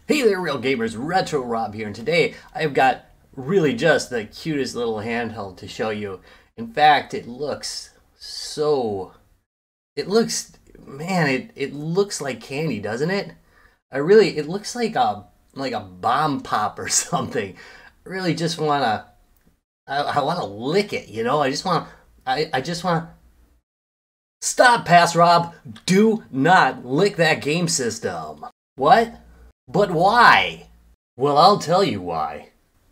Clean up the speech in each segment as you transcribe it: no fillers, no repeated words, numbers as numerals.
Hey there, real gamers, Retro Rob here, and today I've got really just the cutest little handheld to show you. In fact, it looks like candy, doesn't it? It looks like a bomb pop or something. I really just wanna, I wanna lick it, you know? I just wanna, stop, Pass Rob! Do not lick that game system. What? But why? Well, I'll tell you why.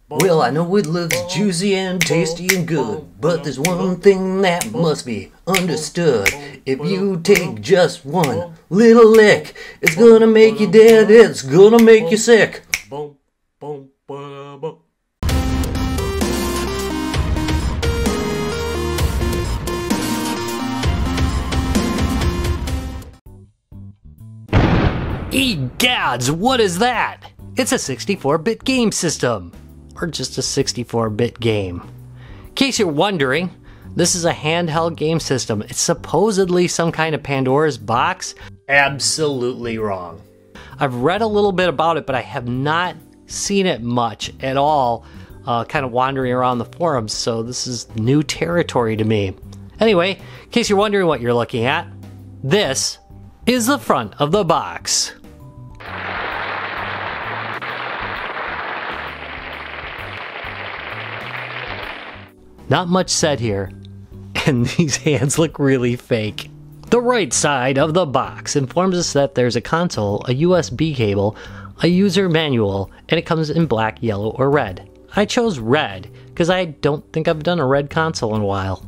Well, I know it looks juicy and tasty and good, but there's one thing that must be understood. If you take just one little lick, it's gonna make you dead, it's gonna make you sick. Egads, what is that? It's a 64-bit game system, or just a 64-bit game. In case you're wondering, this is a handheld game system. It's supposedly some kind of Pandora's box. Absolutely wrong. I've read a little bit about it, but I have not seen it much at all, kind of wandering around the forums, so this is new territory to me. Anyway, in case you're wondering what you're looking at, this is the front of the box. Not much said here, and these hands look really fake. The right side of the box informs us that there's a console, a USB cable, a user manual, and it comes in black, yellow, or red. I chose red because I don't think I've done a red console in a while.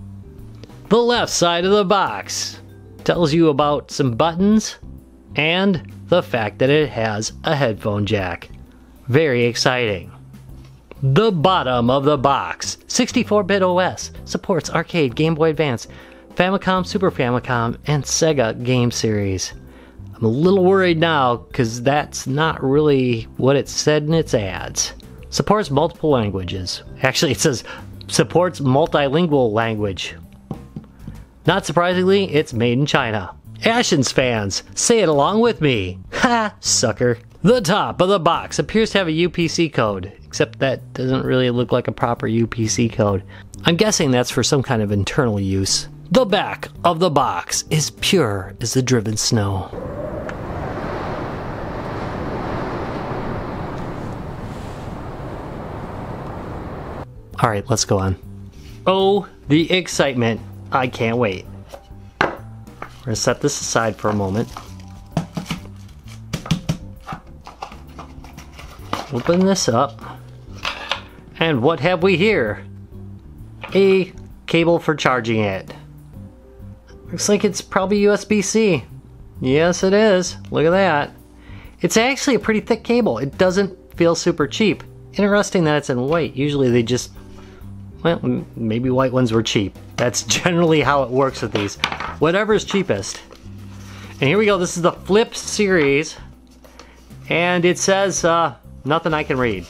The left side of the box tells you about some buttons and the fact that it has a headphone jack. Very exciting. The bottom of the box, 64-bit OS, supports arcade, Game Boy Advance, Famicom, Super Famicom, and Sega game series. I'm a little worried now because that's not really what it said in its ads. Supports multiple languages. Actually, it says supports multilingual language. Not surprisingly, it's made in China. Ashens fans, say it along with me. Ha, sucker. The top of the box appears to have a UPC code, except that doesn't really look like a proper UPC code. I'm guessing that's for some kind of internal use. The back of the box is pure as the driven snow. Alright, let's go on. Oh, the excitement. I can't wait. We're gonna set this aside for a moment. Open this up. And what have we here? A cable for charging it. Looks like it's probably USB-C. Yes, it is. Look at that. It's actually a pretty thick cable. It doesn't feel super cheap. Interesting that it's in white. Usually they just, well, maybe white ones were cheap. That's generally how it works with these. Whatever's cheapest. And here we go. This is the Flip series. And it says, nothing I can read.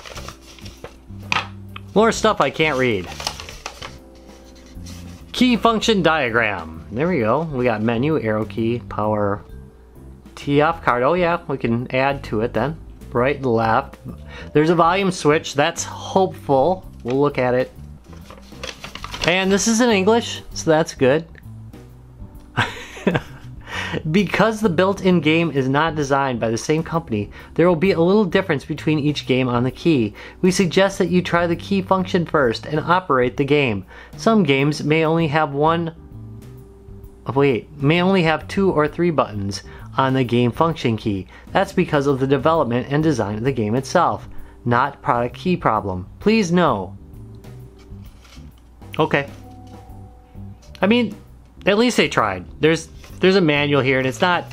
More stuff I can't read. Key function diagram. There we go. We got menu, arrow key, power, T-off card. Oh yeah, we can add to it then. Right, left. There's a volume switch. That's hopeful. We'll look at it. And this is in English, so that's good. Because the built-in game is not designed by the same company, there will be a little difference between each game on the key. We suggest that you try the key function first and operate the game. Some games may only have two or three buttons on the game function key. That's because of the development and design of the game itself, not product key problem. Please know. Okay. I mean, at least they tried. There's a manual here, and it's not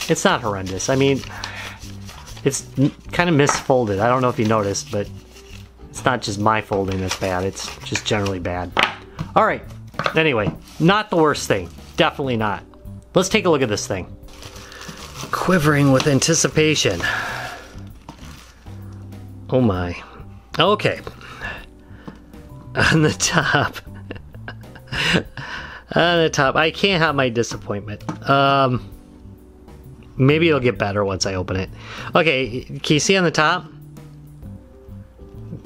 horrendous. I mean, it's kind of misfolded. I don't know if you noticed, but it's not just my folding that's bad. It's just generally bad. All right. Anyway, not the worst thing. Definitely not. Let's take a look at this thing. Quivering with anticipation. Oh my. Okay. On the top. On the top. I can't have my disappointment. Maybe it'll get better once I open it. Okay, can you see on the top?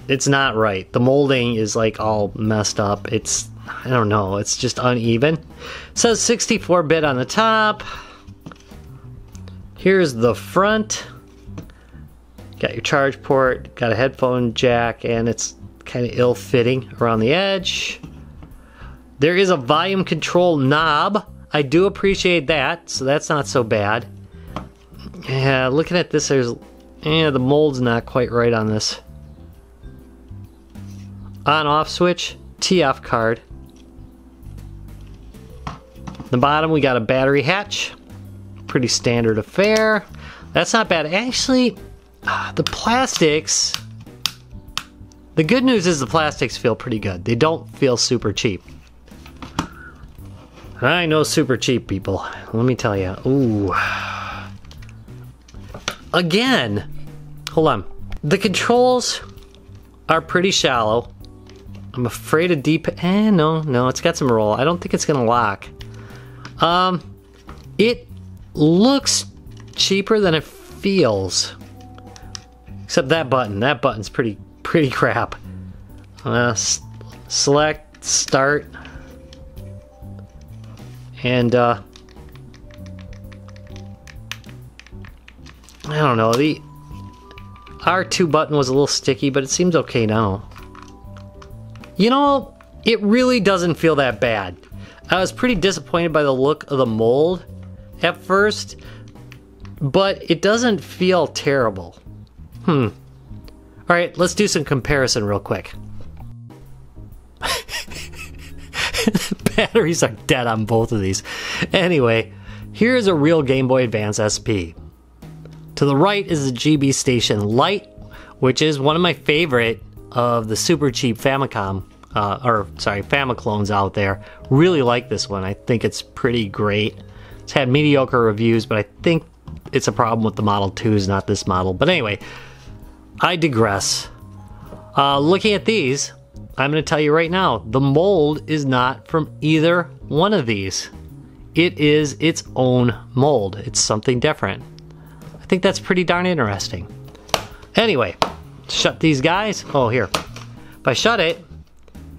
It's not right. The molding is like all messed up. It's, I don't know, it's just uneven. It says 64-bit on the top. Here's the front. Got your charge port, got a headphone jack, and it's kind of ill-fitting around the edge. There is a volume control knob. I do appreciate that, so that's not so bad. Yeah, looking at this, there's, the mold's not quite right on this. On-off switch, TF card. The bottom, we got a battery hatch. Pretty standard affair. That's not bad. Actually, the plastics, the good news is the plastics feel pretty good. They don't feel super cheap. I know super cheap people. Let me tell you. Ooh. Again, hold on. The controls are pretty shallow. I'm afraid of deep. No, it's got some roll. I don't think it's gonna lock. It looks cheaper than it feels. Except that button. That button's pretty crap. Select, start, and I don't know. The R2 button was a little sticky, but it seems okay now. You know, it really doesn't feel that bad. I was pretty disappointed by the look of the mold at first, but it doesn't feel terrible. Alright, let's do some comparison real quick. Batteries are dead on both of these. Anyway, here's a real Game Boy Advance SP. To the right is the GB Station Lite, which is one of my favorite of the super cheap Famicom, Famiclones out there. Really like this one. I think it's pretty great. It's had mediocre reviews, but I think it's a problem with the Model 2s, not this model. But anyway, I digress. Looking at these, I'm going to tell you right now, the mold is not from either one of these. It is its own mold. It's something different. I think that's pretty darn interesting. Anyway, shut these guys. Oh, here. If I shut it,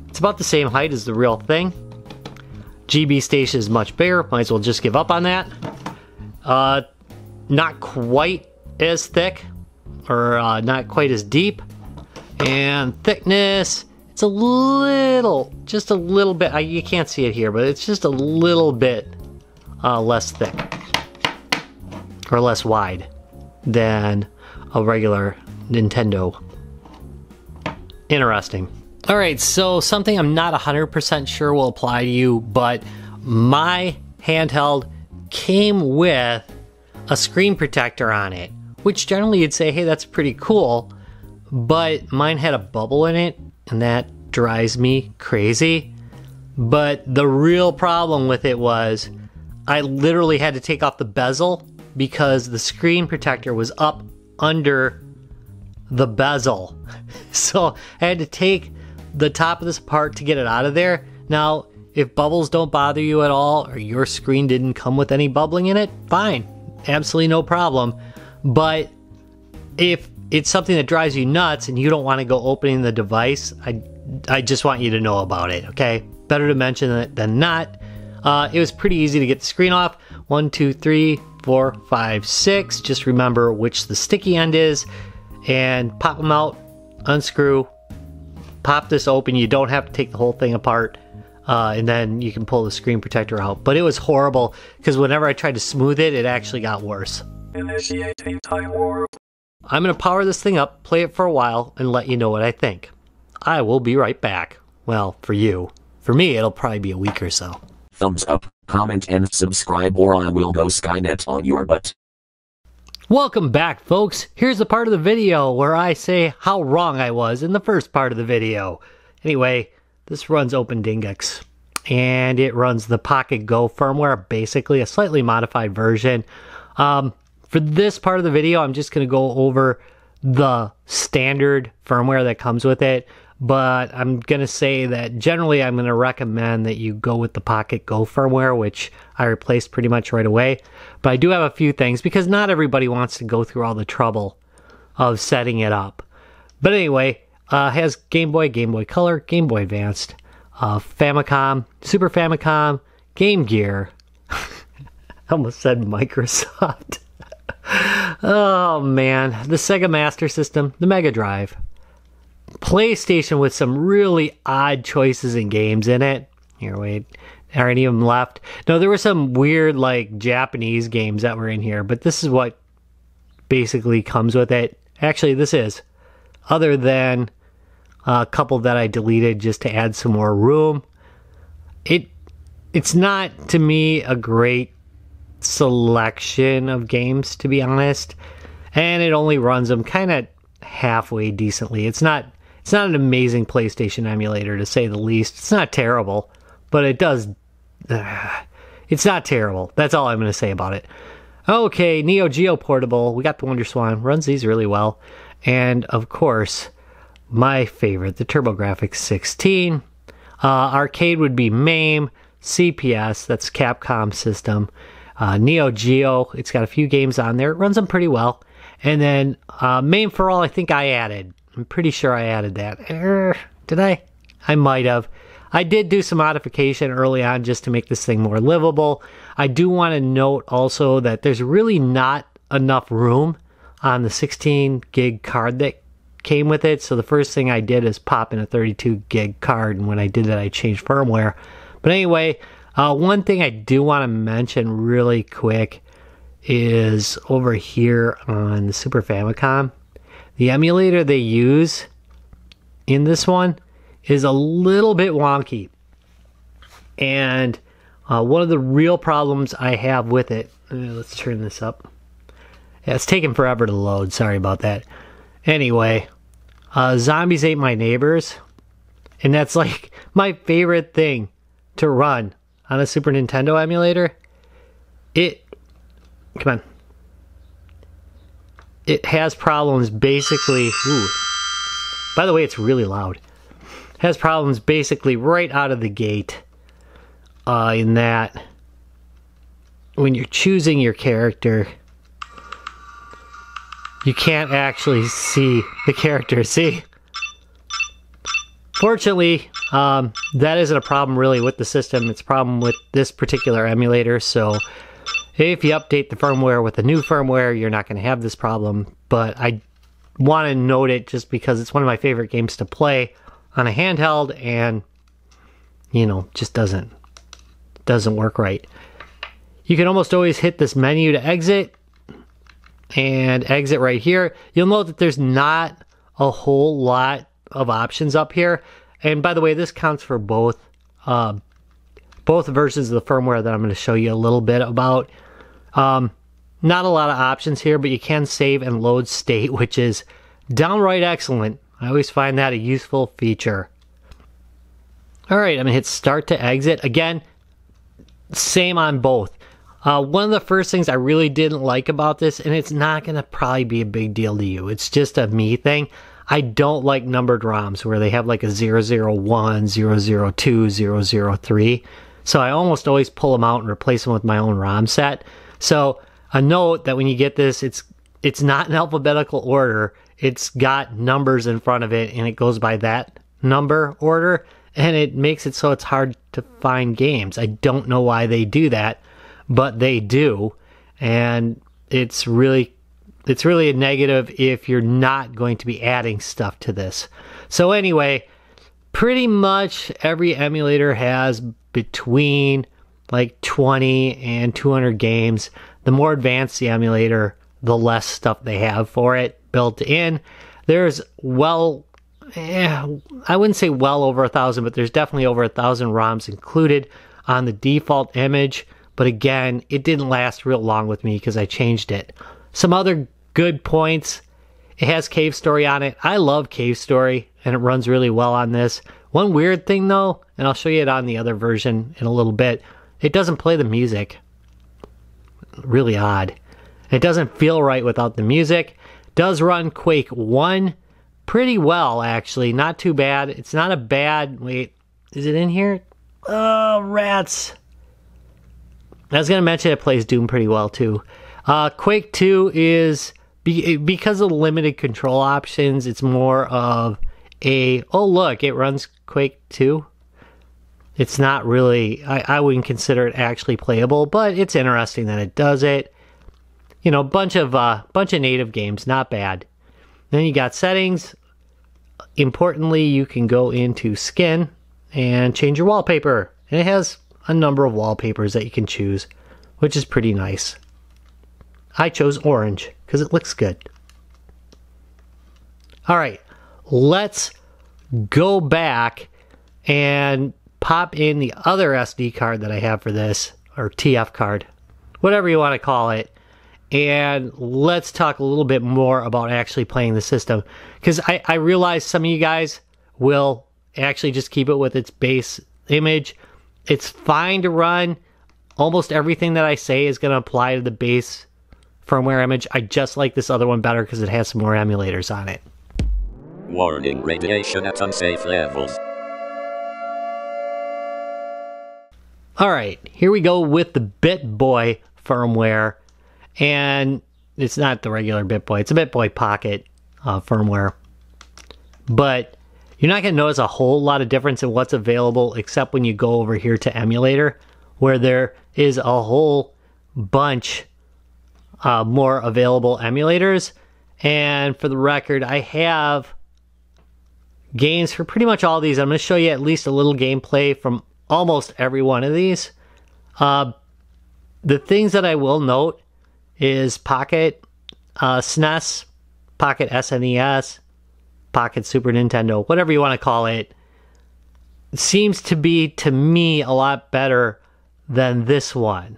it's about the same height as the real thing. GB Station is much bigger. Might as well just give up on that. Not quite as thick, or not quite as deep. And thickness, it's a little, just a little bit, you can't see it here, but it's just a little bit less thick. Or less wide than a regular Nintendo. Interesting. Alright, so something I'm not 100% sure will apply to you, but my handheld came with a screen protector on it, which generally you'd say, hey, that's pretty cool, but mine had a bubble in it, and that drives me crazy. But the real problem with it was I literally had to take off the bezel because the screen protector was up under the bezel. So I had to take the top of this apart to get it out of there. Now, if bubbles don't bother you at all, or your screen didn't come with any bubbling in it, fine. Absolutely no problem. But if it's something that drives you nuts and you don't want to go opening the device, I just want you to know about it, okay? Better to mention it than not. It was pretty easy to get the screen off. 1, 2, 3, 4, 5, 6. Just remember which the sticky end is and pop them out, unscrew, pop this open. You don't have to take the whole thing apart, and then you can pull the screen protector out. But it was horrible because whenever I tried to smooth it, it actually got worse. Initiating time warp. I'm going to power this thing up, play it for a while, and let you know what I think. I will be right back. Well, for you. For me, it'll probably be a week or so. Thumbs up, comment, and subscribe, or I will go Skynet on your butt. Welcome back, folks. Here's the part of the video where I say how wrong I was in the first part of the video. Anyway, this runs OpenDingX, and it runs the Pocket Go firmware, basically a slightly modified version. For this part of the video, I'm just going to go over the standard firmware that comes with it. but I'm going to say that generally I'm going to recommend that you go with the Pocket Go firmware, which I replaced pretty much right away. But I do have a few things because not everybody wants to go through all the trouble of setting it up. But anyway, has Game Boy, Game Boy Color, Game Boy Advanced, Famicom, Super Famicom, Game Gear. I almost said Microsoft. Oh man, the Sega Master System, the Mega Drive, PlayStation with some really odd choices and games in it. Here, wait, are any of them left? No, there were some weird like Japanese games that were in here, but this is what basically comes with it. Actually, this is, other than a couple that I deleted just to add some more room. It's not, to me, a great selection of games, to be honest, and it only runs them kind of halfway decently. It's not an amazing PlayStation emulator, to say the least. It's not terrible, but it does it's not terrible. That's all I'm going to say about it. Okay, Neo Geo Portable. We got the WonderSwan. Runs these really well. And of course, my favorite, the TurboGrafx 16. Arcade would be MAME, CPS, that's Capcom system. Neo Geo, it's got a few games on there. It runs them pretty well. And then MAME for All, I think I added. I'm pretty sure I added that. Did I? I might have. I did do some modification early on just to make this thing more livable. I do want to note also that there's really not enough room on the 16 gig card that came with it. So the first thing I did is pop in a 32 gig card. And when I did that, I changed firmware. But anyway, one thing I do want to mention really quick is over here on the Super Famicom. The emulator they use in this one is a little bit wonky. And one of the real problems I have with it, let's turn this up. Yeah, it's taking forever to load. Sorry about that. Anyway, Zombies Ate My Neighbors. And that's like my favorite thing to run on a Super Nintendo emulator. Come on. It has problems basically. Ooh. By the way, it's really loud. It has problems basically right out of the gate. In that, when you're choosing your character, you can't actually see the character. See? Fortunately, that isn't a problem really with the system. It's a problem with this particular emulator. So if you update the firmware with the new firmware, you're not going to have this problem. But I want to note it just because it's one of my favorite games to play on a handheld, and you know, just doesn't work right. You can almost always hit this menu to exit, and exit right here. You'll note that there's not a whole lot of options up here. And by the way, this counts for both versions of the firmware that I'm going to show you a little bit about. Not a lot of options here, but you can save and load state, which is downright excellent. I always find that a useful feature. All right, I'm going to hit start to exit. Again, same on both. One of the first things I really didn't like about this, and it's not going to probably be a big deal to you, it's just a me thing. I don't like numbered ROMs where they have like a 001, 002, 003. So I almost always pull them out and replace them with my own ROM set. So a note that when you get this, it's not in alphabetical order. It's got numbers in front of it, and it goes by that number order, and it makes it so it's hard to find games. I don't know why they do that, but they do, and it's really a negative if you're not going to be adding stuff to this. So anyway, pretty much every emulator has between like 20 and 200 games. The more advanced the emulator, the less stuff they have for it built in. There's I wouldn't say well over 1,000, but there's definitely over 1,000 ROMs included on the default image. But again, it didn't last real long with me because I changed it. Some other good points. It has Cave Story on it. I love Cave Story, and it runs really well on this. One weird thing though, and I'll show you it on the other version in a little bit, it doesn't play the music. Really odd. It doesn't feel right without the music. It does run Quake 1, pretty well, actually. Not too bad. It's not a bad... Wait, is it in here? Oh, rats. I was going to mention it plays Doom pretty well, too. Quake 2 is... Because of limited control options, it's more of a... Oh, look, it runs Quake 2. It's not really... I wouldn't consider it actually playable, but it's interesting that it does it. You know, bunch of native games, not bad. Then you got settings. Importantly, you can go into skin and change your wallpaper. And it has a number of wallpapers that you can choose, which is pretty nice. I chose orange because it looks good. All right, let's go back and pop in the other SD card that I have for this, or TF card, whatever you want to call it. And let's talk a little bit more about actually playing the system. Because I realize some of you guys will actually just keep it with its base image. It's fine to run. Almost everything that I say is going to apply to the base firmware image. I just like this other one better because it has some more emulators on it. Warning, radiation at unsafe levels. Alright, here we go with the BitBoy firmware. And it's not the regular BitBoy, it's a BitBoy Pocket firmware. But you're not going to notice a whole lot of difference in what's available except when you go over here to emulator, where there is a whole bunch more available emulators. And for the record, I have games for pretty much all these. I'm going to show you at least a little gameplay from almost every one of these. The things that I will note is Pocket SNES, Pocket SNES, Pocket Super Nintendo, whatever you want to call it, seems to be, to me, a lot better than this one.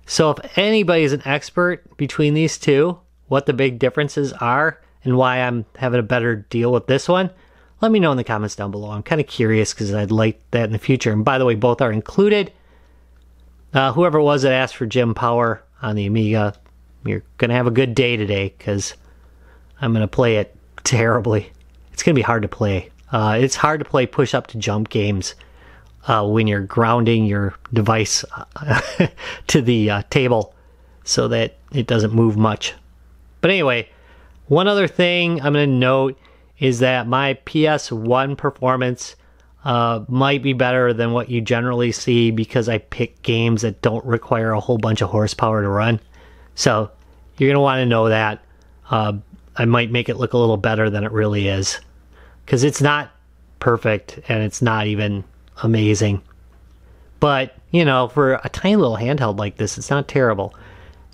So if anybody's an expert between these two, what the big differences are, and why I'm having a better deal with this one, let me know in the comments down below. I'm kind of curious because I'd like that in the future. And by the way, both are included. Whoever it was that asked for Jim Power on the Amiga, you're going to have a good day today because I'm going to play it terribly. It's going to be hard to play. It's hard to play push-up to jump games when you're grounding your device to the table so that it doesn't move much. But anyway, one other thing I'm going to note is that my PS1 performance might be better than what you generally see because I pick games that don't require a whole bunch of horsepower to run. So you're going to want to know that. I might make it look a little better than it really is because it's not perfect and it's not even amazing. But, you know, for a tiny little handheld like this, it's not terrible.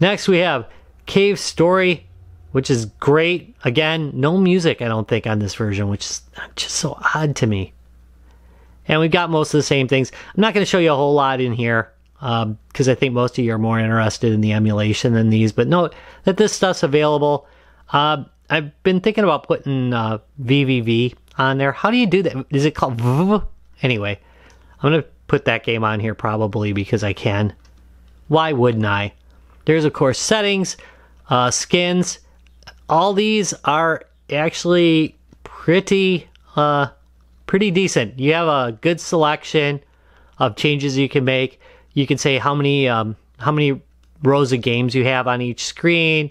Next we have Cave Story, which is great. Again, no music, I don't think, on this version, which is just so odd to me. And we've got most of the same things. I'm not going to show you a whole lot in here because I think most of you are more interested in the emulation than these. But note that this stuff's available. I've been thinking about putting VVV on there. How do you do that? Is it called VV? Anyway, I'm going to put that game on here probably because I can. Why wouldn't I? There's, of course, settings, skins. All these are actually pretty decent. You have a good selection of changes you can make. You can say how many rows of games you have on each screen,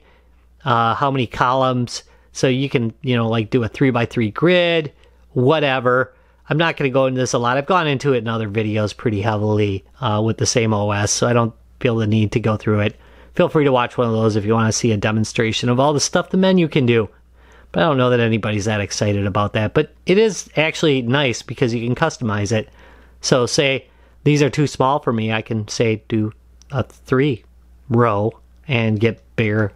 how many columns. So you can, you know, like do a 3x3 grid, whatever. I'm not going to go into this a lot. I've gone into it in other videos pretty heavily with the same OS, so I don't feel the need to go through it. Feel free to watch one of those if you want to see a demonstration of all the stuff the menu can do. But I don't know that anybody's that excited about that. But it is actually nice because you can customize it. So say these are too small for me, I can say do a 3 row and get bigger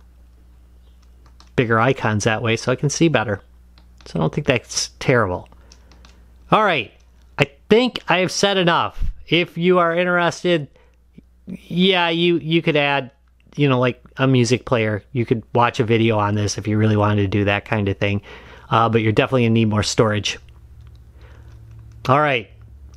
icons that way so I can see better. So I don't think that's terrible. All right, I think I have said enough. If you are interested, yeah, you could add, you know, like a music player. You could watch a video on this if you really wanted to do that kind of thing. But you're definitely going to need more storage. All right,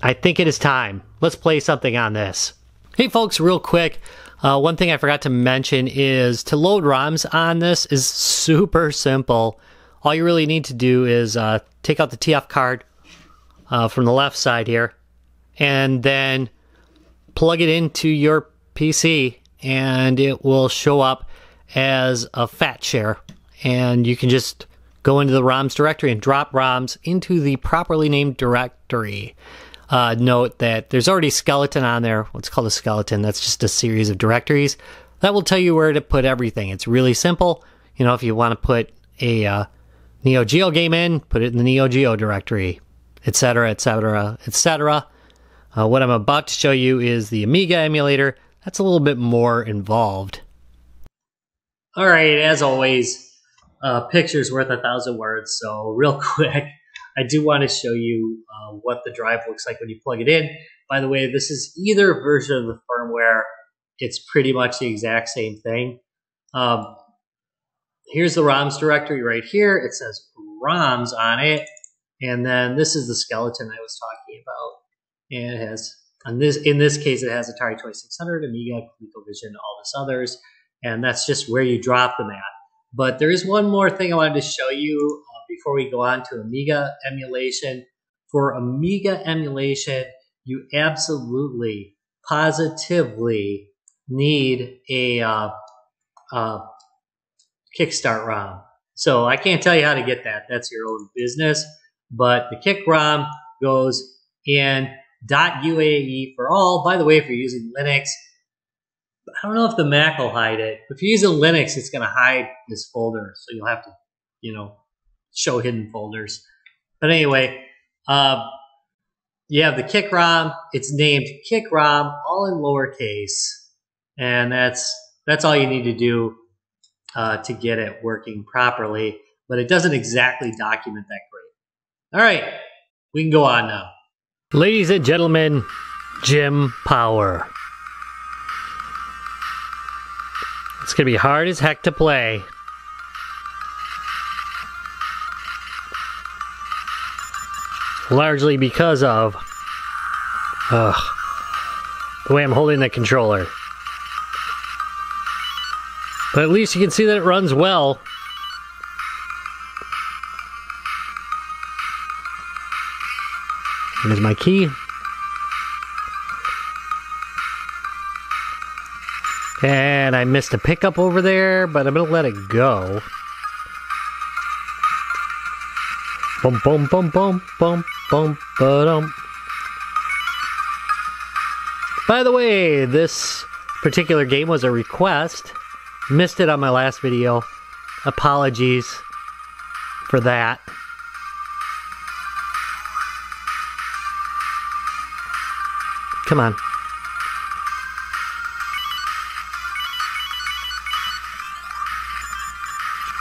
I think it is time. Let's play something on this. Hey folks, real quick. One thing I forgot to mention is to load ROMs on this is super simple. all you really need to do is take out the TF card from the left side here, and then plug it into your PC, and it will show up as a fat share. And you can just go into the ROMs directory and drop ROMs into the properly named directory. Note that there's already a skeleton on there. What's called a skeleton, that's just a series of directories. That will tell you where to put everything. It's really simple. You know, if you want to put a Neo Geo game in, put it in the Neo Geo directory, etc., etc., etc. What I'm about to show you is the Amiga emulator. That's a little bit more involved. All right, as always, picture's worth 1,000 words, so real quick, I do want to show you what the drive looks like when you plug it in. By the way, this is either version of the firmware. It's pretty much the exact same thing. Here's the ROMs directory right here. It says ROMs on it. And then this is the skeleton I was talking about. And it has, in this case, it has Atari 2600, Amiga, ColecoVision, all this others. And that's just where you drop them at. But there is one more thing I wanted to show you before we go on to Amiga emulation. For Amiga emulation, you absolutely, positively need a Kickstart ROM. So I can't tell you how to get that. That's your own business. But the Kick ROM goes in .uae for all. By the way, if you're using Linux, I don't know if the Mac will hide it. If you're using Linux, it's going to hide this folder. So you'll have to, you know, show hidden folders. But anyway, you have the Kick ROM. It's named Kick ROM, all in lowercase. And that's all you need to do to get it working properly. But it doesn't exactly document that great. All right, we can go on now. Ladies and gentlemen, Jim Power. It's going to be hard as heck to play. Largely because of the way I'm holding the controller. But at least you can see that it runs well. There's my key. And I missed a pickup over there, but I'm gonna let it go. Boom, boom, boom, boom, boom, boom, ba-dum. By the way, this particular game was a request. Missed it on my last video. Apologies for that. Come on.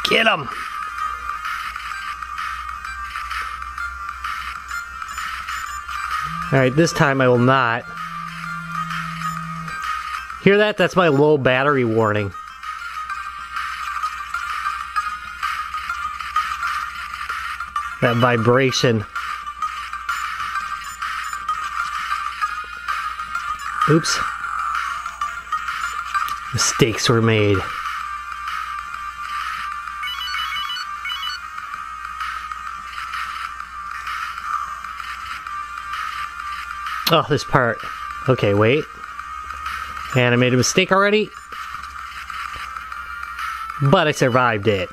Get him! Alright, this time I will not. Hear that? That's my low battery warning. That vibration. Oops. Mistakes were made. Oh, this part. Okay, wait. And I made a mistake already. But I survived it.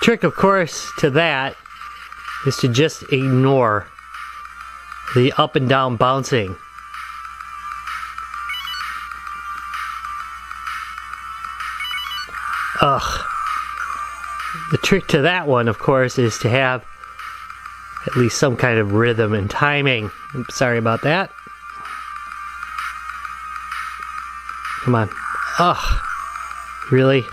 Trick, of course, to that is to just ignore the up and down bouncing. Ugh. The trick to that one, of course, is to have at least some kind of rhythm and timing. Oops, sorry about that. Come on. Ugh. Really?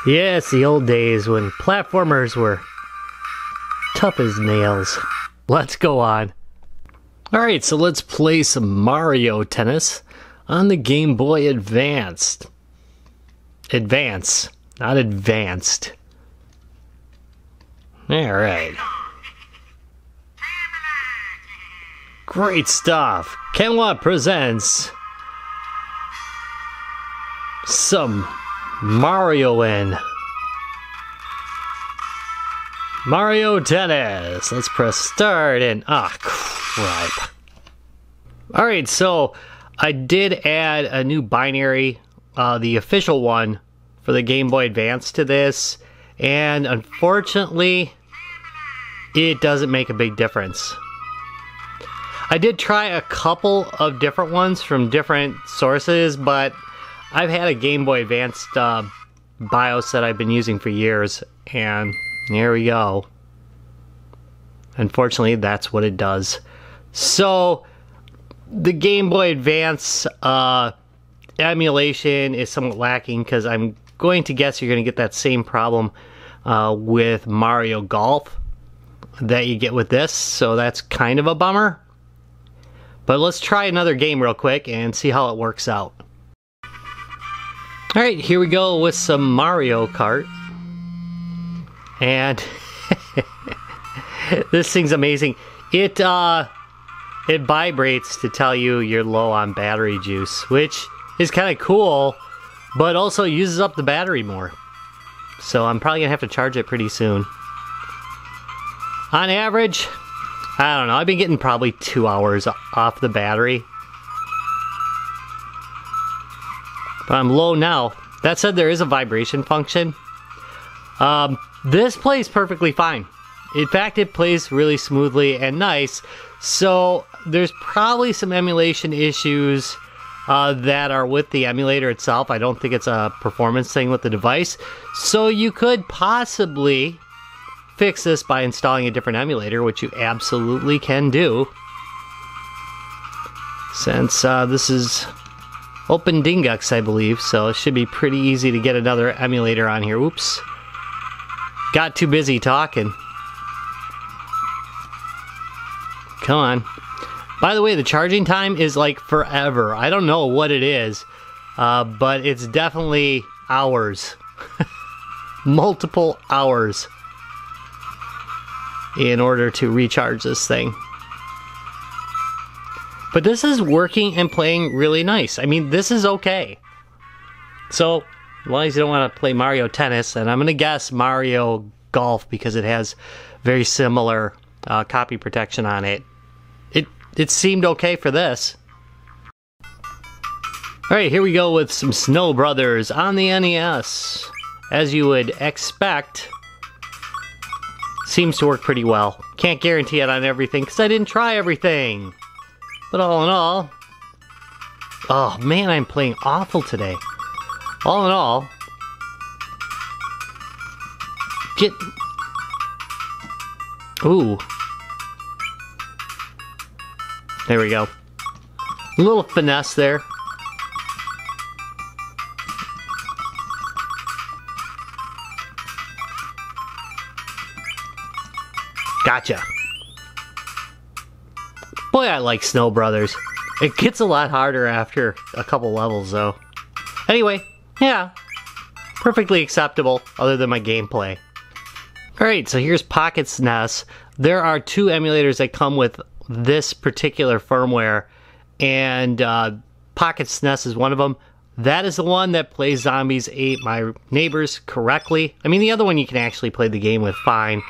Yes, the old days when platformers were tough as nails. Let's go on. Alright, so let's play some Mario Tennis on the Game Boy Advanced. Advance, not advanced. Alright. Great stuff. Kenwa presents some Mario Tennis. Let's press start and crap. Alright, so I did add a new binary, the official one for the Game Boy Advance to this, and unfortunately it doesn't make a big difference. I did try a couple of different ones from different sources, but I've had a Game Boy Advance BIOS that I've been using for years, and there we go. Unfortunately, that's what it does. So, the Game Boy Advance emulation is somewhat lacking, because I'm going to guess you're going to get that same problem with Mario Golf that you get with this, so that's kind of a bummer. But let's try another game real quick and see how it works out. Alright, here we go with some Mario Kart. And this thing's amazing. It vibrates to tell you you're low on battery juice, which is kind of cool, but also uses up the battery more. So I'm probably going to have to charge it pretty soon. On average, I don't know, I've been getting probably 2 hours off the battery. But I'm low now. That said, there is a vibration function. This plays perfectly fine. In fact, it plays really smoothly and nice. So there's probably some emulation issues that are with the emulator itself. I don't think it's a performance thing with the device. So you could possibly fix this by installing a different emulator, which you absolutely can do. Since this is Open Dingux, I believe, so it should be pretty easy to get another emulator on here. Oops. Got too busy talking. Come on. By the way, the charging time is like forever. I don't know what it is, but it's definitely hours. Multiple hours in order to recharge this thing. But this is working and playing really nice. I mean, this is okay. So, as long as you don't want to play Mario Tennis, and I'm going to guess Mario Golf because it has very similar copy protection on it. It seemed okay for this. Alright, here we go with some Snow Brothers on the NES. As you would expect, seems to work pretty well. Can't guarantee it on everything because I didn't try everything. But all in all, oh man, I'm playing awful today. All in all, ooh. There we go. A little finesse there. Gotcha. Boy, I like Snow Brothers. It gets a lot harder after a couple levels, though. Anyway, yeah. Perfectly acceptable, other than my gameplay. Alright, so here's Pocket SNES. There are 2 emulators that come with this particular firmware, and Pocket SNES is one of them. That is the one that plays Zombies Ate My Neighbors correctly. I mean, the other one you can actually play the game with fine.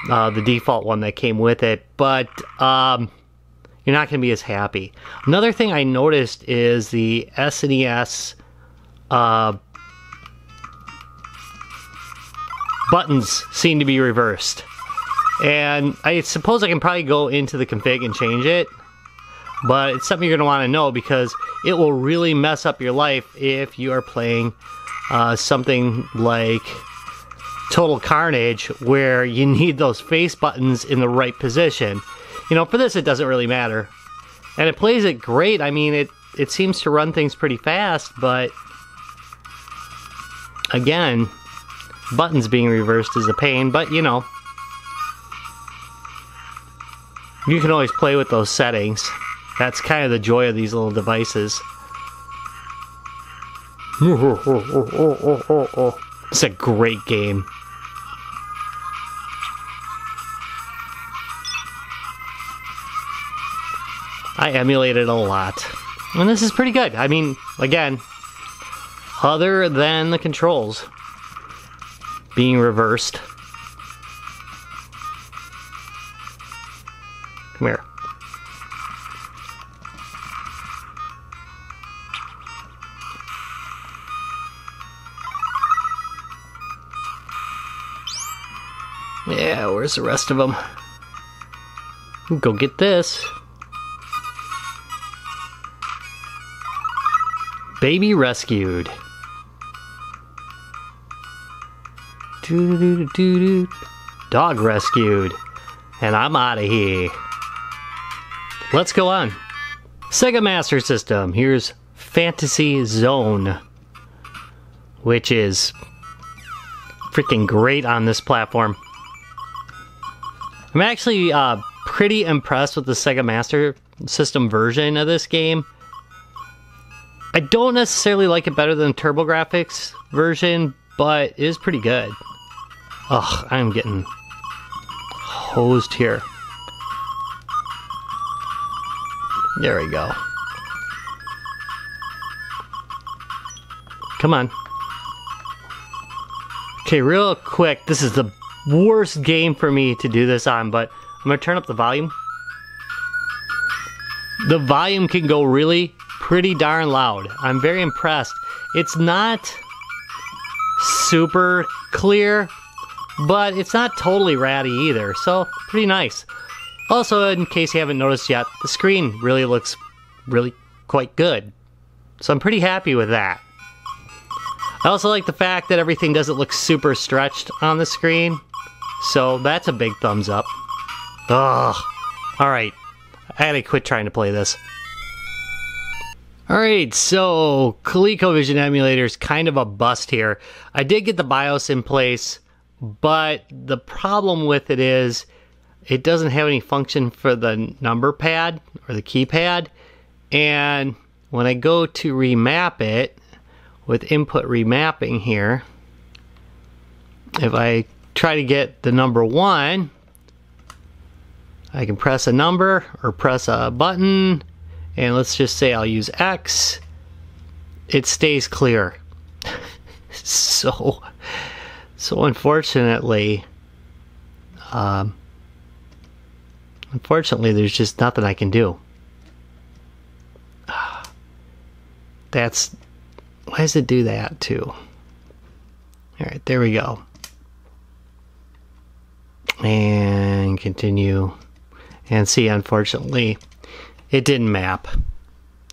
The default one that came with it, but you're not going to be as happy. Another thing I noticed is the SNES buttons seem to be reversed. And I suppose I can probably go into the config and change it, but it's something you're going to want to know because it will really mess up your life if you are playing something like Total Carnage, where you need those face buttons in the right position. You know, for this it doesn't really matter. And it plays it great. I mean, it seems to run things pretty fast, but again, buttons being reversed is a pain, but you know. You can always play with those settings. That's kind of the joy of these little devices. It's a great game. I emulate it a lot. And this is pretty good. I mean, again, other than the controls being reversed. Come here. Yeah, where's the rest of them? Go get this. Baby rescued. Doo-doo-doo-doo-doo. Dog rescued. And I'm out of here. Let's go on. Sega Master System. Here's Fantasy Zone, which is freaking great on this platform. I'm actually pretty impressed with the Sega Master System version of this game. I don't necessarily like it better than the TurboGrafx version, but it is pretty good. Ugh, I'm getting hosed here. There we go. Come on. Okay, real quick, this is the worst game for me to do this on, but I'm gonna turn up the volume. The volume can go really pretty darn loud. I'm very impressed. It's not super clear, but it's not totally ratty either, so pretty nice. Also, in case you haven't noticed yet, the screen really looks quite good. So I'm pretty happy with that. I also like the fact that everything doesn't look super stretched on the screen, so that's a big thumbs up. Ugh. Alright, I gotta quit trying to play this. Alright, so ColecoVision emulator is kind of a bust here. I did get the BIOS in place, but the problem with it is it doesn't have any function for the number pad or the keypad. And when I go to remap it with input remapping here, if I try to get the number 1, I can press a number or press a button, and let's just say I'll use X. It stays clear. So unfortunately, there's just nothing I can do. Why does it do that too? Alright, there we go. And continue. And see, unfortunately, it didn't map.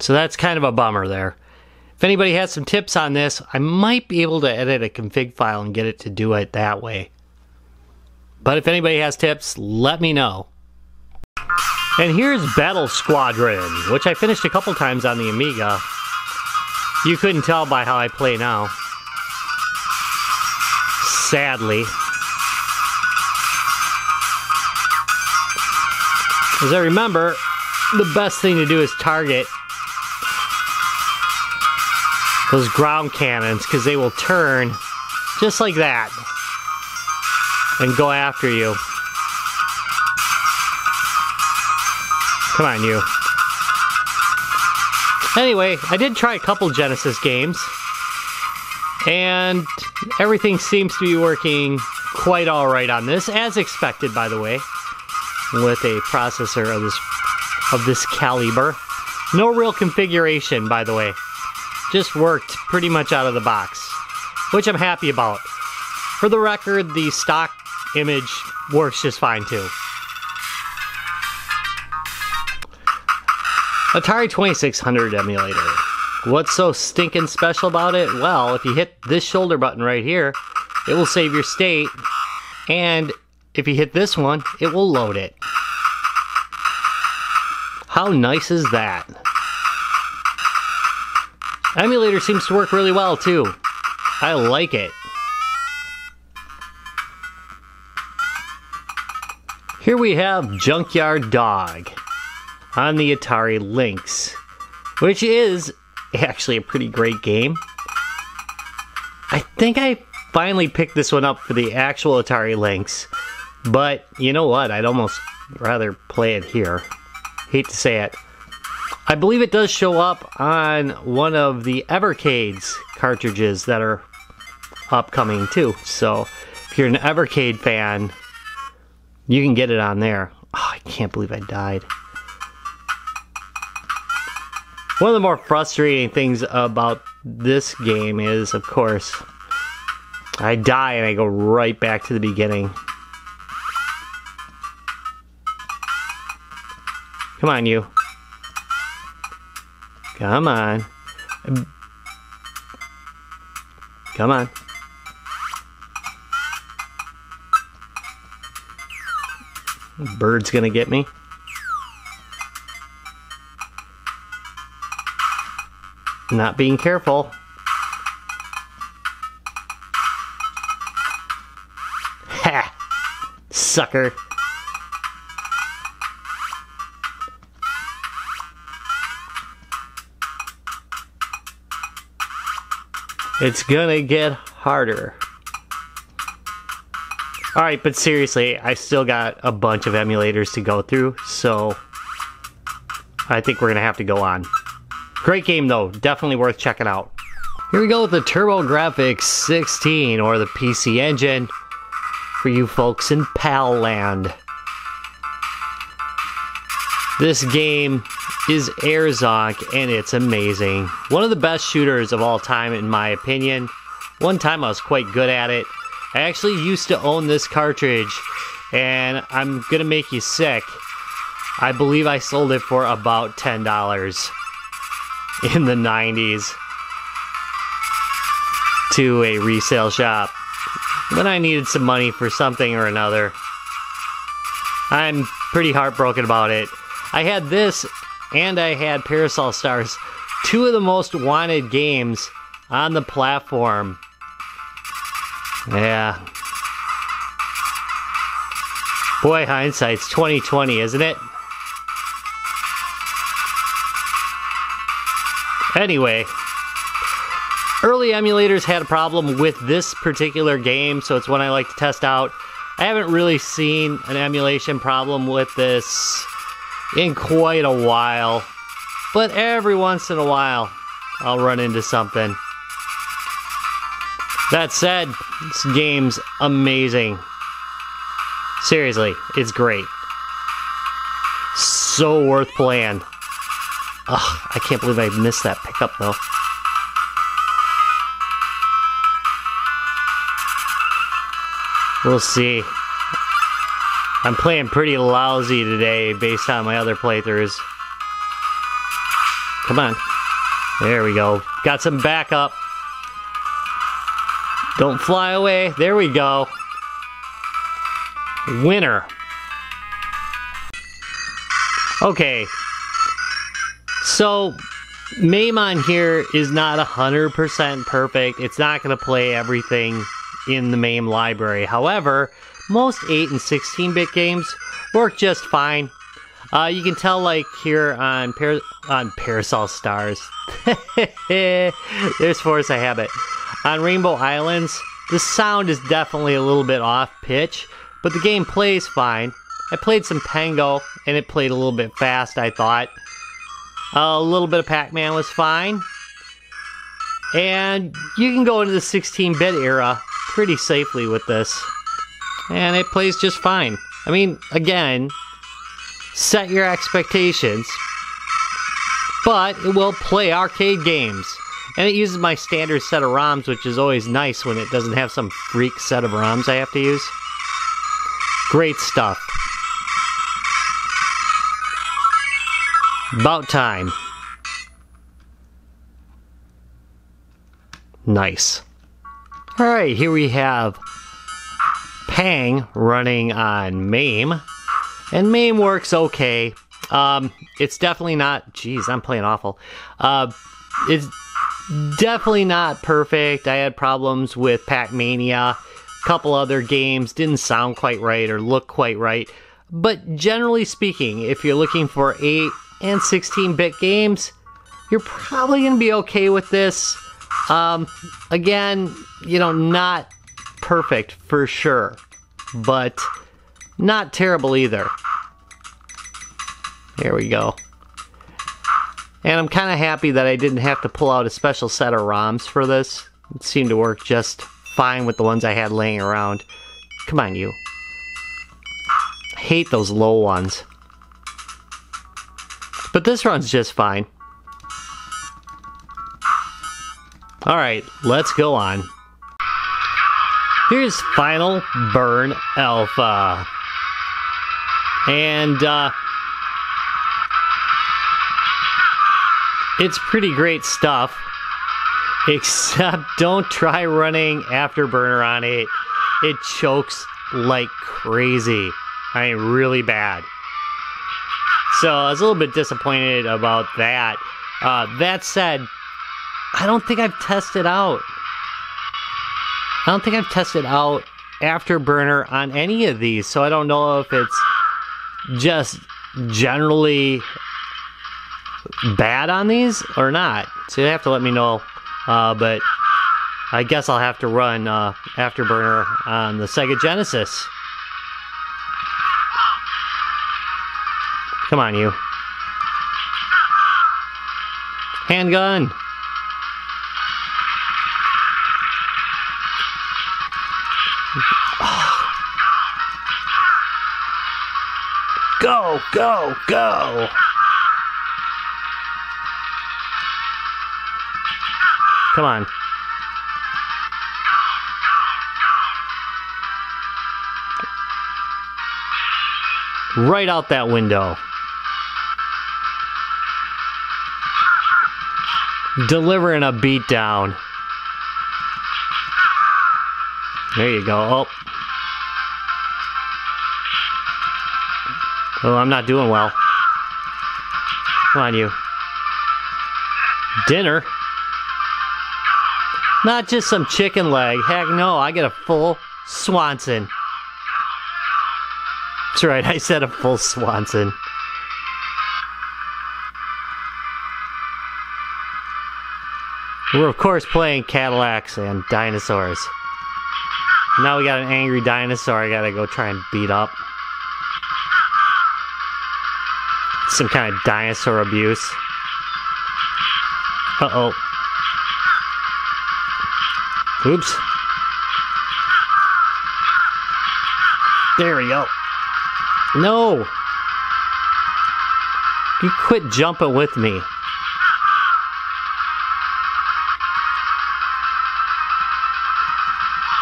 So that's kind of a bummer there. If anybody has some tips on this, I might be able to edit a config file and get it to do it that way. But if anybody has tips, let me know. And here's Battle Squadron, which I finished a couple times on the Amiga. You couldn't tell by how I play now. Sadly. As I remember, the best thing to do is target those ground cannons, because they will turn just like that and go after you. Come on, you. Anyway, I did try a couple Genesis games, and everything seems to be working quite alright on this, as expected, by the way, with a processor of this caliber. No real configuration, by the way. Just worked pretty much out of the box, which I'm happy about. For the record, the stock image works just fine too. Atari 2600 emulator. What's so stinking special about it? Well, if you hit this shoulder button right here, it will save your state, and if you hit this one, it will load it. How nice is that? Emulator seems to work really well too. I like it. Here we have Junkyard Dog on the Atari Lynx, which is actually a pretty great game. I think I finally picked this one up for the actual Atari Lynx, but you know what? I'd almost rather play it here. Hate to say it. I believe it does show up on one of the Evercades cartridges that are upcoming too. So if you're an Evercade fan, you can get it on there. Oh, I can't believe I died. One of the more frustrating things about this game is, of course, I die and I go right back to the beginning. Come on, you. Come on. Come on. Bird's gonna get me. Not being careful. Ha! Sucker. It's gonna get harder. Alright, but seriously, I still got a bunch of emulators to go through, so I think we're gonna have to go on. Great game though, definitely worth checking out. Here we go with the TurboGrafx 16, or the PC Engine, for you folks in PAL land. This game is Air Zonk, and it's amazing. One of the best shooters of all time, in my opinion. One time I was quite good at it. I actually used to own this cartridge, and I'm gonna make you sick. I believe I sold it for about $10 in the 90s to a resale shop when I needed some money for something or another. I'm pretty heartbroken about it. I had this, and I had Parasol Stars, two of the most wanted games on the platform. Yeah. Boy, hindsight's 20/20, isn't it? Anyway, early emulators had a problem with this particular game, so it's one I like to test out. I haven't really seen an emulation problem with this in quite a while, but every once in a while I'll run into something. That said, this game's amazing. Seriously, it's great. So worth playing. Ugh, I can't believe I missed that pickup though. We'll see. I'm playing pretty lousy today based on my other playthroughs. Come on. There we go. Got some backup. Don't fly away. There we go. Winner. Okay. So, Maymon here is not 100% perfect. It's not going to play everything in the MAME library. However, most 8 and 16-bit games work just fine. You can tell, like here on Parasol Stars. There's Force I Habit. On Rainbow Islands, the sound is definitely a little bit off pitch, but the game plays fine. I played some Tango, and it played a little bit fast, I thought. A little bit of Pac-Man was fine. And you can go into the 16-bit era pretty safely with this. And it plays just fine. I mean, again, set your expectations. But it will play arcade games. And it uses my standard set of ROMs, which is always nice when it doesn't have some freak set of ROMs I have to use. Great stuff. About time. Nice. Alright, here we have Pang running on MAME. And MAME works okay. It's definitely not... Jeez, I'm playing awful. It's definitely not perfect. I had problems with Pac-Mania. A couple other games didn't sound quite right or look quite right. but generally speaking, if you're looking for 8 and 16-bit games, you're probably going to be okay with this. Again, you know, not perfect for sure, but not terrible either. There we go. And I'm kind of happy that I didn't have to pull out a special set of ROMs for this. It seemed to work just fine with the ones I had laying around. Come on, you. I hate those low ones. But this runs just fine. Alright, let's go on. Here's Final Burn Alpha. And, it's pretty great stuff. Except don't try running Afterburner on it. It chokes like crazy. I mean, really bad. So I was a little bit disappointed about that. That said, I don't think I've tested out. I don't think I've tested out Afterburner on any of these, so I don't know if it's just generally bad on these or not. So you have to let me know. But I guess I'll have to run Afterburner on the Sega Genesis. Come on, you. Handgun. Go, go, go. Come on. Right out that window. Delivering a beatdown. There you go. Oh. Oh, I'm not doing well. Come on, you. Dinner? Not just some chicken leg. Heck no, I get a full Swanson. That's right, I said a full Swanson. We're of course playing Cadillacs and dinosaurs. Now we got an angry dinosaur I gotta go try and beat up. Some kind of dinosaur abuse. Uh-oh. Oops. There we go. No! You quit jumping with me.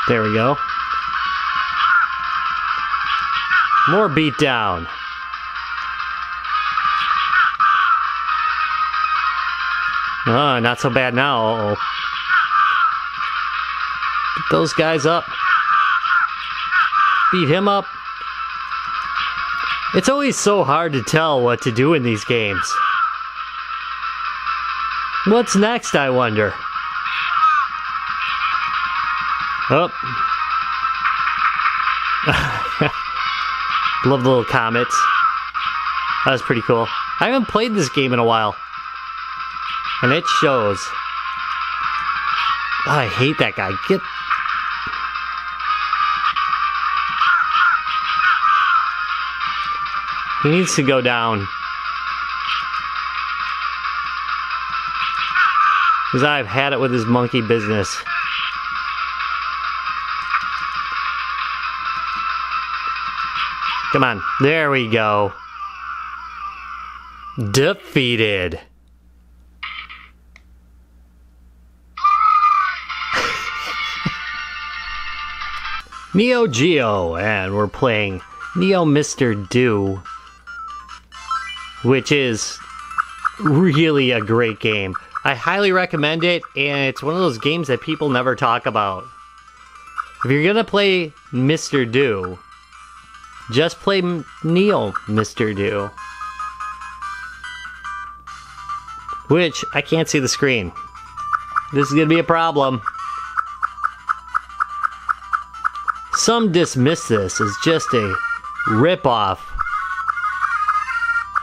There we go. More beatdown. Oh, not so bad now. Uh-oh. Get those guys up. Beat him up. It's always so hard to tell what to do in these games. What's next, I wonder? Oh. Love the little comets. That was pretty cool. I haven't played this game in a while. And it shows. Oh, I hate that guy. Get... He needs to go down. Because I've had it with his monkey business. Come on. There we go. Defeated. Neo Geo, and we're playing Neo Mr. Do, which is really a great game. I highly recommend it, and it's one of those games that people never talk about. If you're gonna play Mr. Do, just play Neo Mr. Do. Which, I can't see the screen. This is gonna be a problem. Some dismiss this as just a rip-off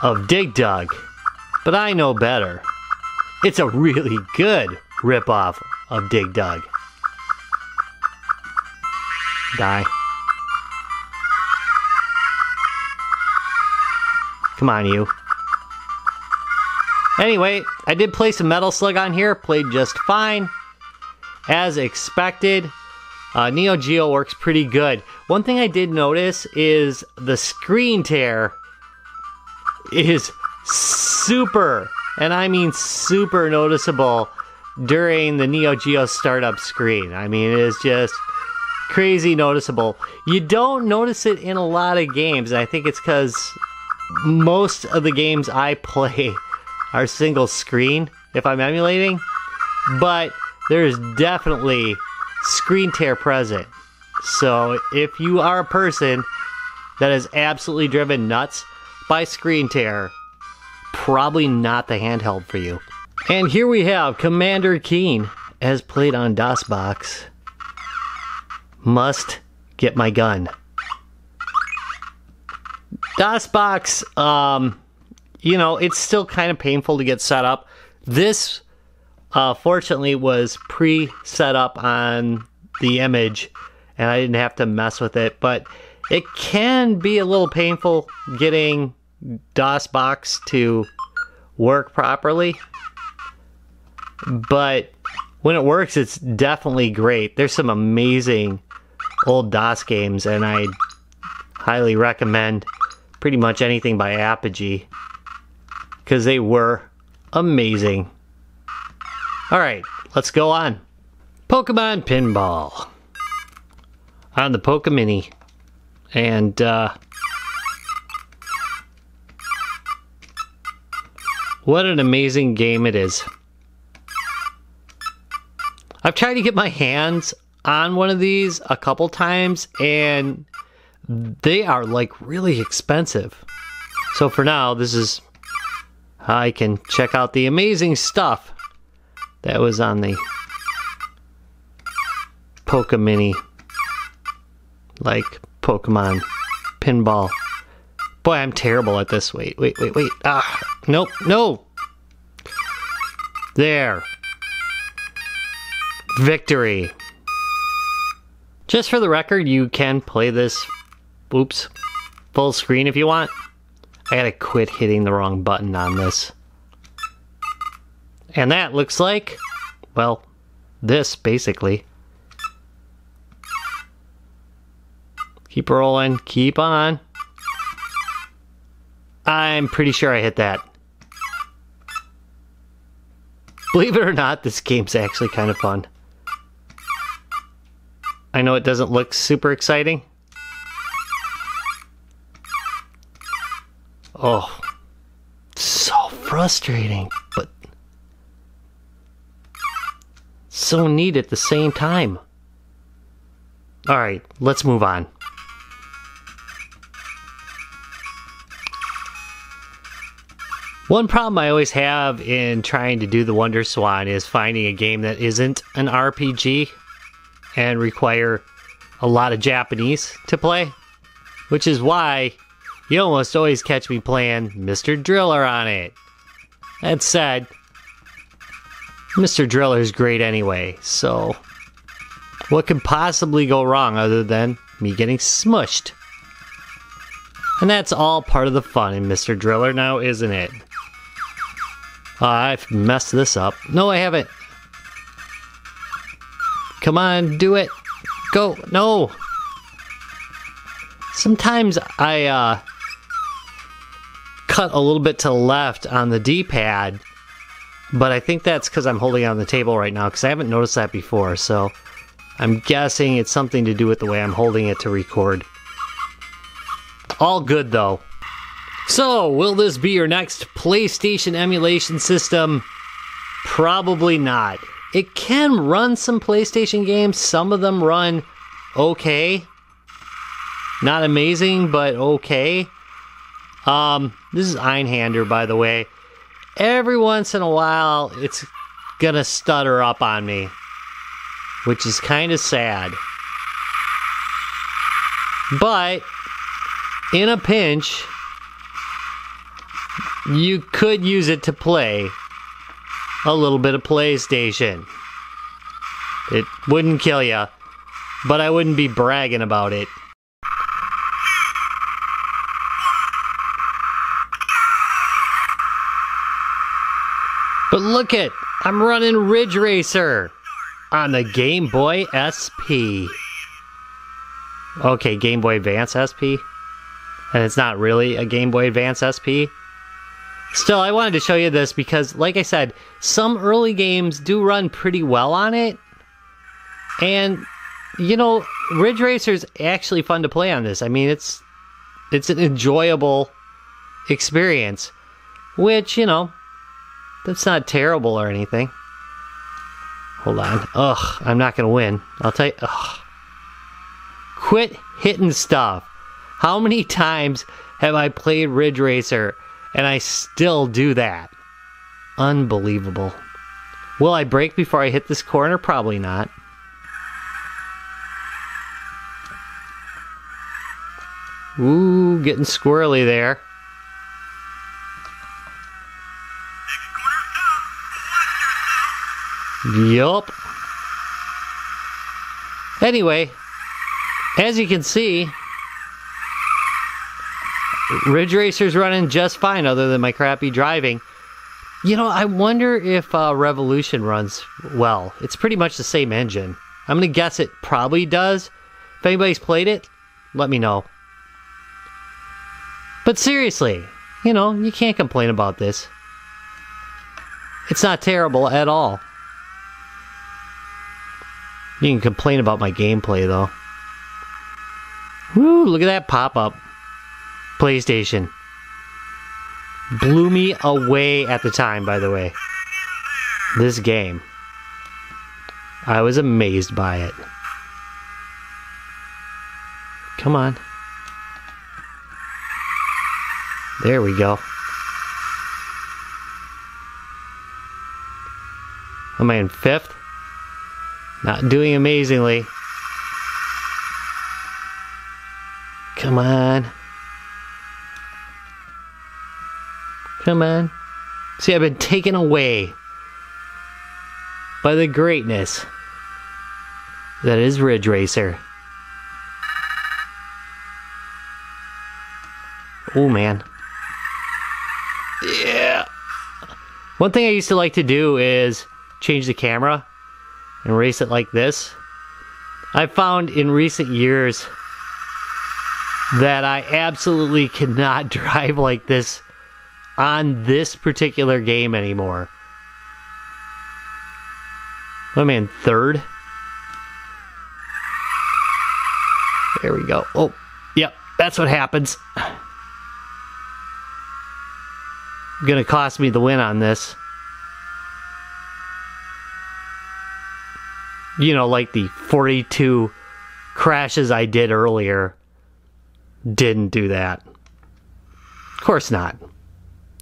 of Dig Dug, but I know better. It's a really good ripoff of Dig Dug. Die. Come on, you. Anyway, I did play some Metal Slug on here, played just fine. As expected, Neo Geo works pretty good. One thing I did notice is the screen tear is super, and I mean super noticeable during the Neo Geo startup screen. I mean, it is just crazy noticeable. You don't notice it in a lot of games, and I think it's because most of the games I play are single screen if I'm emulating, but there's definitely screen tear present. So if you are a person that is absolutely driven nuts by screen tear, probably not the handheld for you. And here we have Commander Keen as played on DOSBox. Must get my gun. DOSBox, you know, it's still kind of painful to get set up. This, fortunately, was pre-set up on the image, and I didn't have to mess with it, but it can be a little painful getting DOSBox to work properly. But when it works, it's definitely great. There's some amazing old DOS games, and I highly recommend pretty much anything by Apogee, because they were amazing. Alright, let's go on. Pokemon Pinball on the Pokemini. And what an amazing game it is. I've tried to get my hands on one of these a couple times, and they are like really expensive. So for now, this is how I can check out the amazing stuff that was on the Pokemini, like Pokemon Pinball. Boy, I'm terrible at this. Wait. Ah, nope, no. There. Victory. Just for the record, you can play this, oops, full screen if you want. I gotta quit hitting the wrong button on this. And that looks like, well, this basically. Keep rolling, keep on. I'm pretty sure I hit that. Believe it or not, this game's actually kind of fun. I know it doesn't look super exciting. Oh, so frustrating, but so neat at the same time. Alright, let's move on. One problem I always have in trying to do the Wonder Swan is finding a game that isn't an RPG and require a lot of Japanese to play, which is why you almost always catch me playing Mr. Driller on it. That said, Mr. Driller's great anyway, so what could possibly go wrong other than me getting smushed? And that's all part of the fun in Mr. Driller now, isn't it? I've messed this up. No, I haven't. Come on, do it. Go. No. Sometimes I cut a little bit to the left on the D-pad, but I think that's because I'm holding it on the table right now, because I haven't noticed that before, so I'm guessing it's something to do with the way I'm holding it to record. All good, though. So, will this be your next PlayStation emulation system? Probably not. It can run some PlayStation games. Some of them run okay. Not amazing, but okay. This is Einhander, by the way. Every once in a while, it's gonna stutter up on me, which is kind of sad. But in a pinch, you could use it to play a little bit of PlayStation. It wouldn't kill you, but I wouldn't be bragging about it. But look it, I'm running Ridge Racer on the Game Boy SP. Okay, Game Boy Advance SP. And it's not really a Game Boy Advance SP. Still, I wanted to show you this because, like I said, some early games do run pretty well on it. And, you know, Ridge Racer's actually fun to play on this. I mean, it's an enjoyable experience. Which, you know, that's not terrible or anything. Hold on. Ugh, I'm not gonna win. I'll tell you. Ugh. Quit hitting stuff. How many times have I played Ridge Racer and I still do that? Unbelievable. Will I break before I hit this corner? Probably not. Ooh, getting squirrely there. Yup. Anyway, as you can see, Ridge Racer's running just fine other than my crappy driving. You know, I wonder if Revolution runs well. It's pretty much the same engine. I'm going to guess it probably does. If anybody's played it, let me know. But seriously, you know, you can't complain about this. It's not terrible at all. You can complain about my gameplay, though. Woo, look at that pop-up. PlayStation. Blew me away at the time, by the way. This game. I was amazed by it. Come on. There we go. Am I in 5th? Not doing amazingly. Come on. Come on. See, I've been taken away by the greatness that is Ridge Racer. Oh, man. Yeah. One thing I used to like to do is change the camera and race it like this. I found in recent years that I absolutely cannot drive like this on this particular game anymore. What am I in 3rd? There we go. Oh, yep, that's what happens. Gonna cost me the win on this. You know, like the 42 crashes I did earlier didn't do that. Of course not.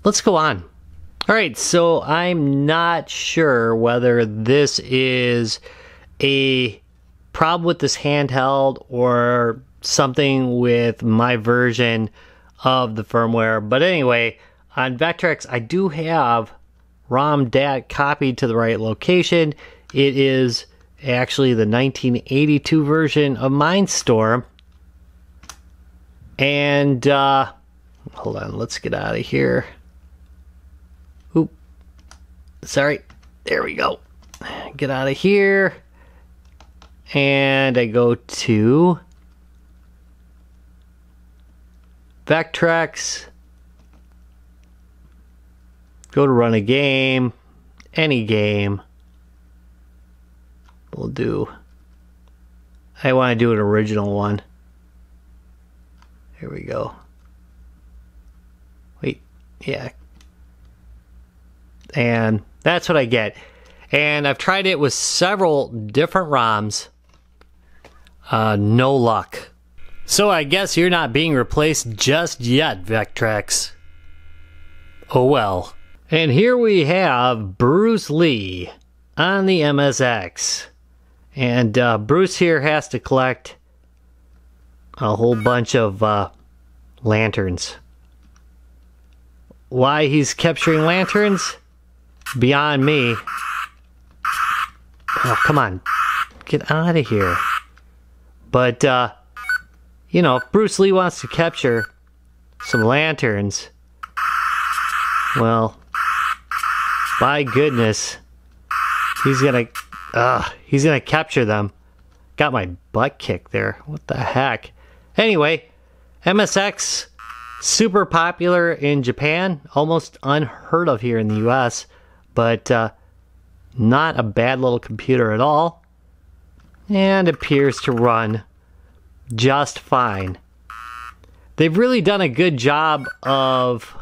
Let's go on. Alright, so I'm not sure whether this is a problem with this handheld or something with my version of the firmware. But anyway, on Vectrex, I do have ROM DAT copied to the right location. It is actually the 1982 version of Mindstorm. And, hold on, let's get out of here. Oop. Sorry. There we go. Get out of here. And I go to Vectrex. Go to run a game. Any game. We'll do. I want to do an original one. Here we go. Wait, yeah. And that's what I get. And I've tried it with several different ROMs. No luck. So I guess you're not being replaced just yet, Vectrex. Oh well. And here we have Bruce Lee on the MSX. And Bruce here has to collect a whole bunch of lanterns. Why he's capturing lanterns? Beyond me. Oh, come on. Get out of here. But, you know, if Bruce Lee wants to capture some lanterns, well, by goodness, he's gonna capture them. Got my butt kicked there. What the heck? Anyway, MSX, super popular in Japan, almost unheard of here in the US, but not a bad little computer at all, and appears to run just fine. They've really done a good job of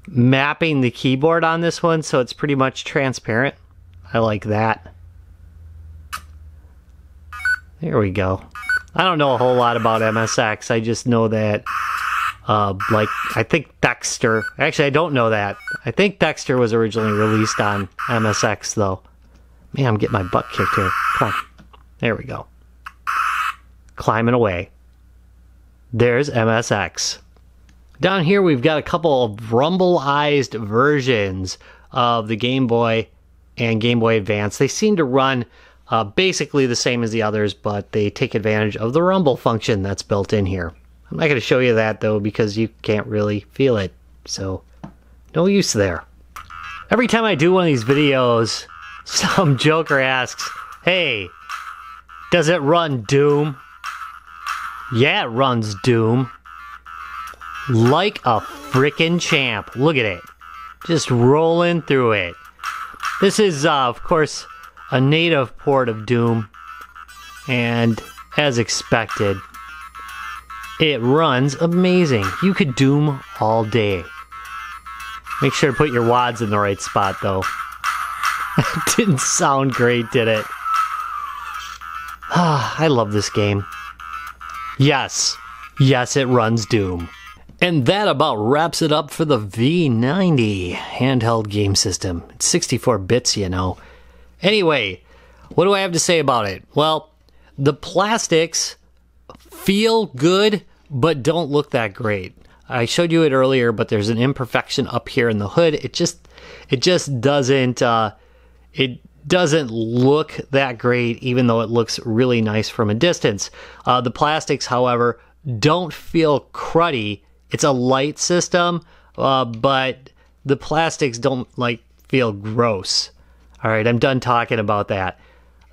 mapping the keyboard on this one, so it's pretty much transparent. I like that. There we go. I don't know a whole lot about MSX. I just know that, like, I think Dexter... Actually, I don't know that. I think Dexter was originally released on MSX, though. Man, I'm getting my butt kicked here. Come on. There we go. Climbing away. There's MSX. Down here, we've got a couple of rumble-ized versions of the Game Boy and Game Boy Advance. They seem to run basically the same as the others, but they take advantage of the rumble function that's built in here. I'm not going to show you that, though, because you can't really feel it, so no use there. Every time I do one of these videos, some joker asks, "Hey, does it run Doom?" Yeah, it runs Doom. Like a frickin' champ. Look at it. Just rolling through it. This is, of course, a native port of Doom. And, as expected, it runs amazing. You could Doom all day. Make sure to put your wads in the right spot, though. Didn't sound great, did it? I love this game. Yes. Yes, it runs Doom. And that about wraps it up for the V90 handheld game system. It's 64 bits, you know. Anyway, what do I have to say about it? Well, the plastics feel good, but don't look that great. I showed you it earlier, but there's an imperfection up here in the hood. It just doesn't look that great, even though it looks really nice from a distance. The plastics, however, don't feel cruddy. It's a light system, but the plastics don't feel gross. All right, I'm done talking about that.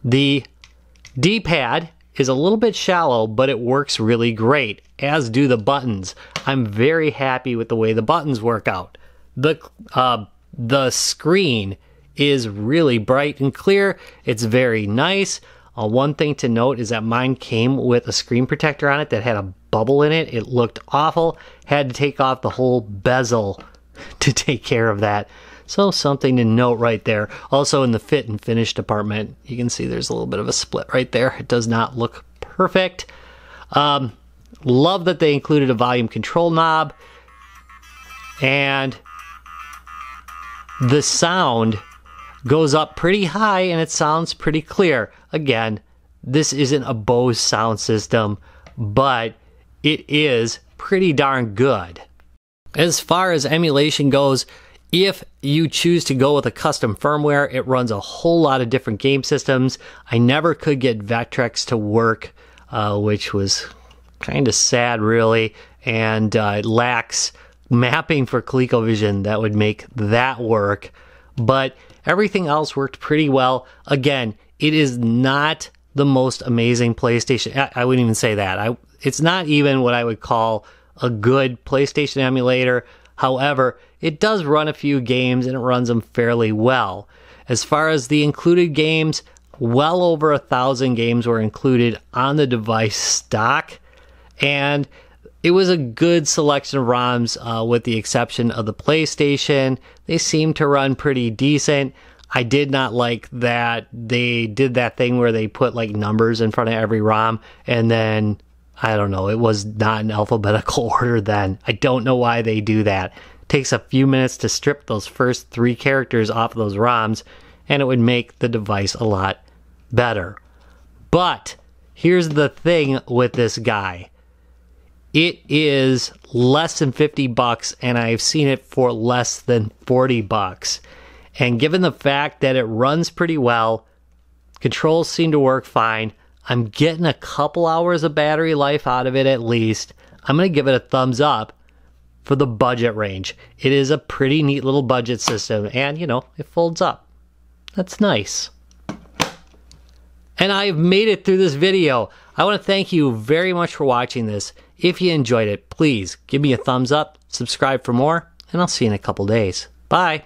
The D-pad is a little bit shallow, but it works really great, as do the buttons. I'm very happy with the way the buttons work out. The screen is really bright and clear. It's very nice. One thing to note is that mine came with a screen protector on it that had a bubble in it. It looked awful. Had to take off the whole bezel to take care of that. So something to note right there. Also in the fit and finish department, you can see there's a little bit of a split right there. It does not look perfect. Love that they included a volume control knob. And the sound goes up pretty high and it sounds pretty clear. Again, this isn't a Bose sound system, but it is pretty darn good. As far as emulation goes, if you choose to go with a custom firmware, it runs a whole lot of different game systems. I never could get Vectrex to work, which was kind of sad, really, and it lacks mapping for ColecoVision that would make that work. But everything else worked pretty well. Again, it is not the most amazing PlayStation. I wouldn't even say that. It's not even what I would call a good PlayStation emulator. However, it does run a few games and it runs them fairly well. As far as the included games, well over 1,000 games were included on the device stock. And it was a good selection of ROMs with the exception of the PlayStation. They seem to run pretty decent. I did not like that they did that thing where they put numbers in front of every ROM and then, I don't know, it was not in alphabetical order then. I don't know why they do that. It takes a few minutes to strip those first 3 characters off of those ROMs and it would make the device a lot better. But here's the thing with this guy. It is less than 50 bucks, and I've seen it for less than 40 bucks. And given the fact that it runs pretty well, controls seem to work fine, I'm getting a couple hours of battery life out of it at least. I'm going to give it a thumbs up for the budget range. It is a pretty neat little budget system, and, you know, it folds up. That's nice. And I've made it through this video. I want to thank you very much for watching this. If you enjoyed it, please give me a thumbs up, subscribe for more, and I'll see you in a couple days. Bye.